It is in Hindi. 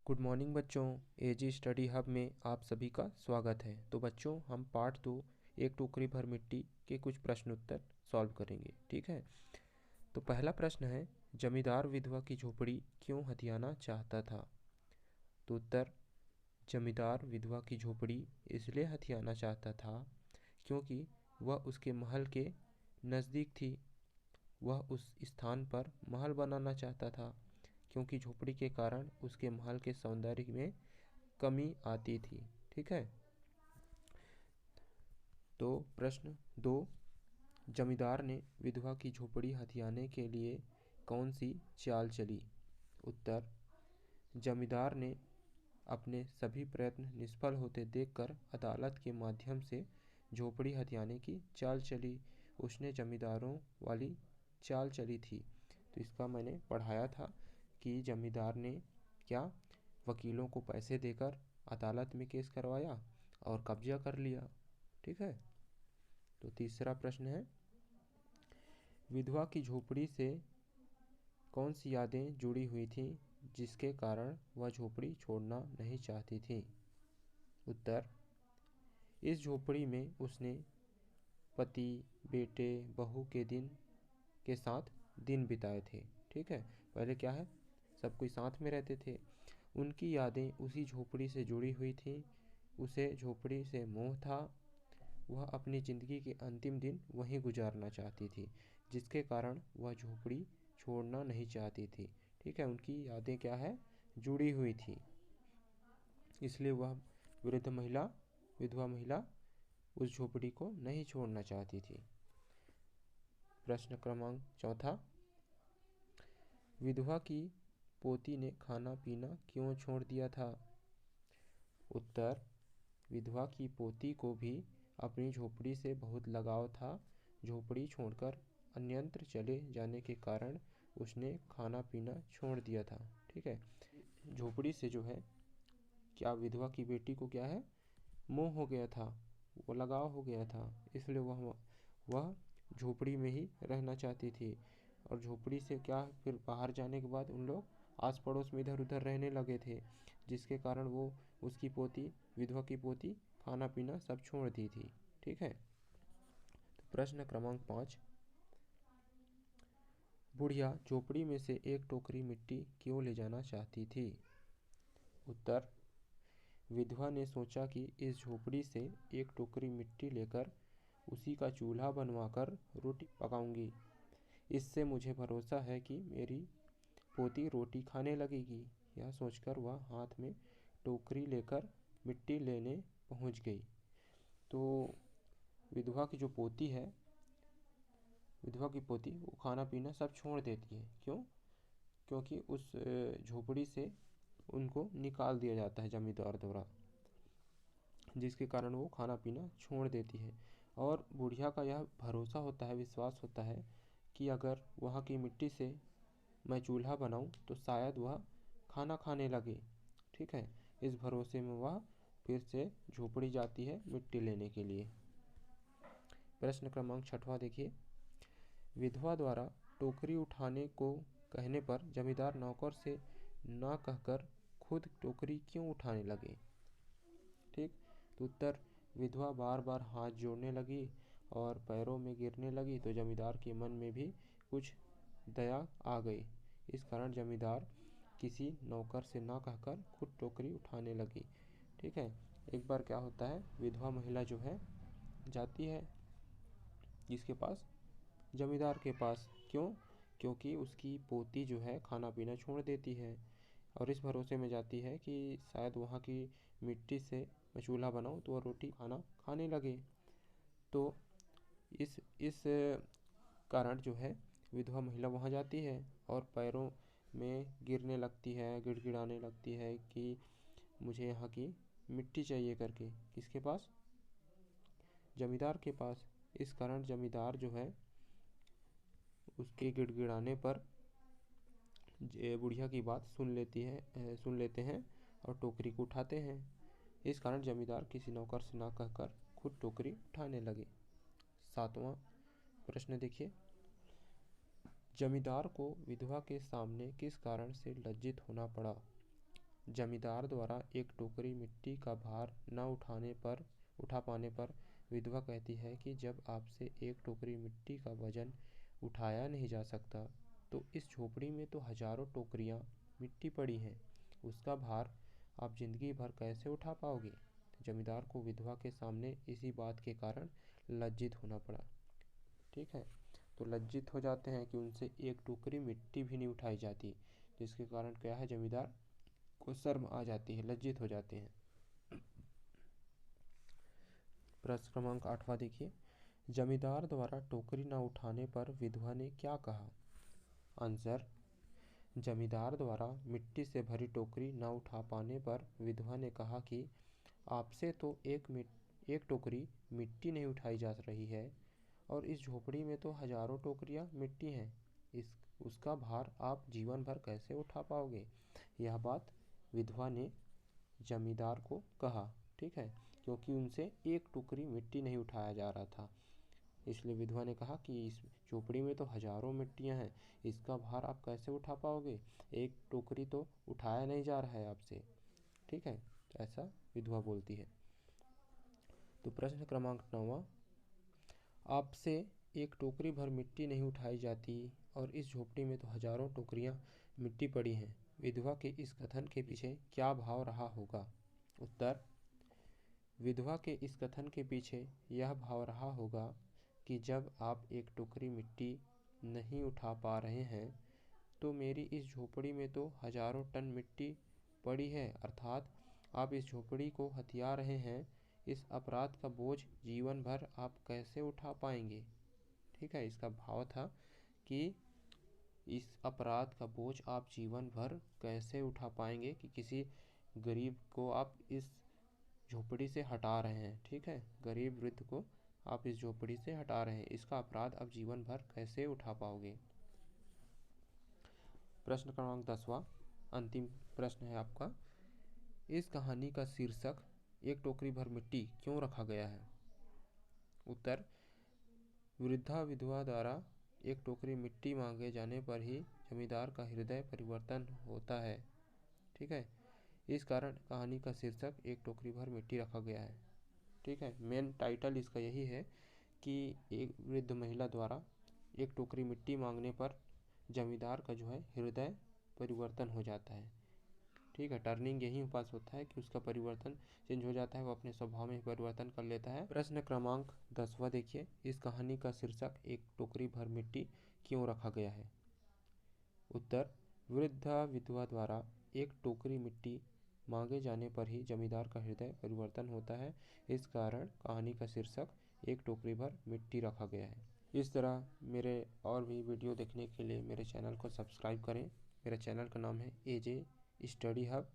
गुड मॉर्निंग बच्चों। एजी स्टडी हब में आप सभी का स्वागत है। तो बच्चों, हम पार्ट 2 एक टोकरी भर मिट्टी के कुछ प्रश्न उत्तर सॉल्व करेंगे। ठीक है। तो पहला प्रश्न है, जमींदार विधवा की झोपड़ी क्यों हथियाना चाहता था? तो उत्तर, जमींदार विधवा की झोपड़ी इसलिए हथियाना चाहता था क्योंकि वह उसके महल के नज़दीक थी। वह उस स्थान पर महल बनाना चाहता था क्योंकि झोपड़ी के कारण उसके महल के सौंदर्य में कमी आती थी। ठीक है। तो प्रश्न 2, जमींदार ने विधवा की झोपड़ी हथियाने के लिए कौन सी चाल चली? उत्तर, जमींदार ने अपने सभी प्रयत्न निष्फल होते देखकर अदालत के माध्यम से झोपड़ी हथियाने की चाल चली। उसने जमींदारों वाली चाल चली थी। तो इसका मैंने पढ़ाया था कि जमींदार ने क्या वकीलों को पैसे देकर अदालत में केस करवाया और कब्जा कर लिया। ठीक है। तो तीसरा प्रश्न है, विधवा की झोपड़ी से कौन सी यादें जुड़ी हुई थीं जिसके कारण वह झोपड़ी छोड़ना नहीं चाहती थी? उत्तर, इस झोपड़ी में उसने पति, बेटे, बहू के साथ दिन बिताए थे। ठीक है। पहले क्या है, सब कोई साथ में रहते थे। उनकी यादें उसी झोपड़ी से जुड़ी हुई थीं। उसे झोपड़ी से मोह था। वह अपनी ज़िंदगी के अंतिम दिन वहीं गुजारना चाहती थी, जिसके कारण वह झोपड़ी छोड़ना नहीं चाहती थी। ठीक है। उनकी यादें क्या है, जुड़ी हुई थी, इसलिए वह विधवा महिला उस झोपड़ी को नहीं छोड़ना चाहती थी। प्रश्न क्रमांक 4, विधवा की पोती ने खाना पीना क्यों छोड़ दिया था? उत्तर, विधवा की पोती को भी अपनी झोपड़ी से बहुत लगाव था। झोपड़ी छोड़कर अन्यत्र चले जाने के कारण उसने खाना पीना छोड़ दिया था। ठीक है। झोपड़ी से जो है क्या विधवा की बेटी को क्या है, मोह हो गया था, वो लगाव हो गया था, इसलिए वह झोपड़ी में ही रहना चाहती थी। और झोपड़ी से क्या फिर बाहर जाने के बाद उन लोग आस पड़ोस में इधर उधर रहने लगे थे, जिसके कारण वो उसकी पोती, विधवा की पोती, खाना पीना सब छोड़ दी थी। ठीक है। तो प्रश्न क्रमांक 5, बुढ़िया झोपड़ी में से एक टोकरी मिट्टी क्यों ले जाना चाहती थी? उत्तर, विधवा ने सोचा कि इस झोपड़ी से एक टोकरी मिट्टी लेकर उसी का चूल्हा बनवाकर रोटी पकाऊंगी। इससे मुझे भरोसा है कि मेरी पोती रोटी खाने लगेगी। यह सोचकर वह हाथ में टोकरी लेकर मिट्टी लेने पहुंच गई। तो विधवा की जो पोती है, विधवा की पोती वो खाना पीना सब छोड़ देती है। क्यों? क्योंकि उस झोपड़ी से उनको निकाल दिया जाता है जमींदार द्वारा, जिसके कारण वो खाना पीना छोड़ देती है। और बुढ़िया का यह भरोसा होता है, विश्वास होता है कि अगर वहाँ की मिट्टी से मैं चूल्हा बनाऊं तो शायद वह खाना खाने लगे। ठीक है। इस भरोसे में वह फिर से झोपड़ी जाती है मिट्टी लेने के लिए। प्रश्न क्रमांक 6 देखिए, विधवा द्वारा टोकरी उठाने को कहने पर जमींदार नौकर से ना कहकर खुद टोकरी क्यों उठाने लगे? ठीक। तो उत्तर, विधवा बार बार हाथ जोड़ने लगी और पैरों में गिरने लगी तो जमींदार के मन में भी कुछ दया आ गई। इस कारण जमींदार किसी नौकर से ना कहकर खुद टोकरी उठाने लगी। ठीक है। एक बार क्या होता है, विधवा महिला जो है जाती है किसके पास, जमींदार के पास। क्यों? क्योंकि उसकी पोती जो है खाना पीना छोड़ देती है और इस भरोसे में जाती है कि शायद वहाँ की मिट्टी से मैं चूल्हा बनाऊँ तो वह रोटी खाना खाने लगे। तो इस कारण जो है विधवा महिला वहाँ जाती है और पैरों में गिरने लगती है, गिड़गिड़ाने लगती है कि मुझे यहाँ की मिट्टी चाहिए करके। किसके पास? जमींदार के पास। इस कारण जमींदार जो है उसके गिड़गिड़ाने पर बुढ़िया की बात सुन लेते हैं और टोकरी को उठाते हैं। इस कारण जमींदार किसी नौकर से ना कहकर खुद टोकरी उठाने लगे। 7वां प्रश्न देखिए, जमींदार को विधवा के सामने किस कारण से लज्जित होना पड़ा? जमींदार द्वारा एक टोकरी मिट्टी का भार न उठा पाने पर विधवा कहती है कि जब आपसे एक टोकरी मिट्टी का वजन उठाया नहीं जा सकता तो इस झोपड़ी में तो हजारों टोकरियां मिट्टी पड़ी हैं, उसका भार आप जिंदगी भर कैसे उठा पाओगे। जमींदार को विधवा के सामने इसी बात के कारण लज्जित होना पड़ा। ठीक है, तो लज्जित हो जाते हैं कि उनसे एक टोकरी मिट्टी भी नहीं उठाई जाती, जिसके कारण क्या है, जमींदार को शर्म आ जाती है, लज्जित हो जाते हैं। प्रश्न क्रमांक 8वां देखिए, जमींदार द्वारा टोकरी न उठाने पर विधवा ने क्या कहा। आंसर, जमींदार द्वारा मिट्टी से भरी टोकरी न उठा पाने पर विधवा ने कहा कि आपसे तो एक टोकरी मिट्टी नहीं उठाई जा रही है और इस झोपड़ी में तो हजारों टोकरियां मिट्टी हैं, उसका भार आप जीवन भर कैसे उठा पाओगे। यह बात विधवा ने जमींदार को कहा। ठीक है, क्योंकि उनसे एक टोकरी मिट्टी नहीं उठाया जा रहा था, इसलिए विधवा ने कहा कि इस झोपड़ी में तो हजारों मिट्टियां हैं, इसका भार आप कैसे उठा पाओगे, एक टोकरी तो उठाया नहीं जा रहा है आपसे। ठीक है, ऐसा विधवा बोलती है। तो प्रश्न क्रमांक 9वां, आपसे एक टोकरी भर मिट्टी नहीं उठाई जाती और इस झोपड़ी में तो हजारों टोकरियां मिट्टी पड़ी हैं, विधवा के इस कथन के पीछे क्या भाव रहा होगा। उत्तर, विधवा के इस कथन के पीछे यह भाव रहा होगा कि जब आप एक टोकरी मिट्टी नहीं उठा पा रहे हैं तो मेरी इस झोपड़ी में तो हजारों टन मिट्टी पड़ी है, अर्थात आप इस झोपड़ी को हथिया रहे हैं, इस अपराध का बोझ जीवन भर आप कैसे उठा पाएंगे। ठीक है, इसका भाव था कि इस अपराध का बोझ आप जीवन भर कैसे उठा पाएंगे कि किसी गरीब को आप इस झोपड़ी से हटा रहे हैं। ठीक है, गरीब वृद्ध को आप इस झोपड़ी से हटा रहे हैं, इसका अपराध आप जीवन भर कैसे उठा पाओगे। प्रश्न क्रमांक 10वां, अंतिम प्रश्न है आपका, इस कहानी का शीर्षक एक टोकरी भर मिट्टी क्यों रखा गया है। उत्तर, वृद्धा विधवा द्वारा एक टोकरी मिट्टी मांगे जाने पर ही जमींदार का हृदय परिवर्तन होता है। ठीक है, इस कारण कहानी का शीर्षक एक टोकरी भर मिट्टी रखा गया है। ठीक है, मेन टाइटल इसका यही है कि एक वृद्ध महिला द्वारा एक टोकरी मिट्टी मांगने पर जमींदार का जो है हृदय परिवर्तन हो जाता है। ठीक है, टर्निंग यही पास होता है कि उसका परिवर्तन चेंज हो जाता है, वो अपने स्वभाव में परिवर्तन कर लेता है। प्रश्न क्रमांक 10वां देखिए, इस कहानी का शीर्षक एक टोकरी भर मिट्टी क्यों रखा गया है। उत्तर, वृद्धा विधवा द्वारा एक टोकरी मिट्टी मांगे जाने पर ही जमींदार का हृदय परिवर्तन होता है, इस कारण कहानी का शीर्षक एक टोकरी भर मिट्टी रखा गया है। इस तरह मेरे और भी वीडियो देखने के लिए मेरे चैनल को सब्सक्राइब करें। मेरे चैनल का नाम है AJ स्टडी हब।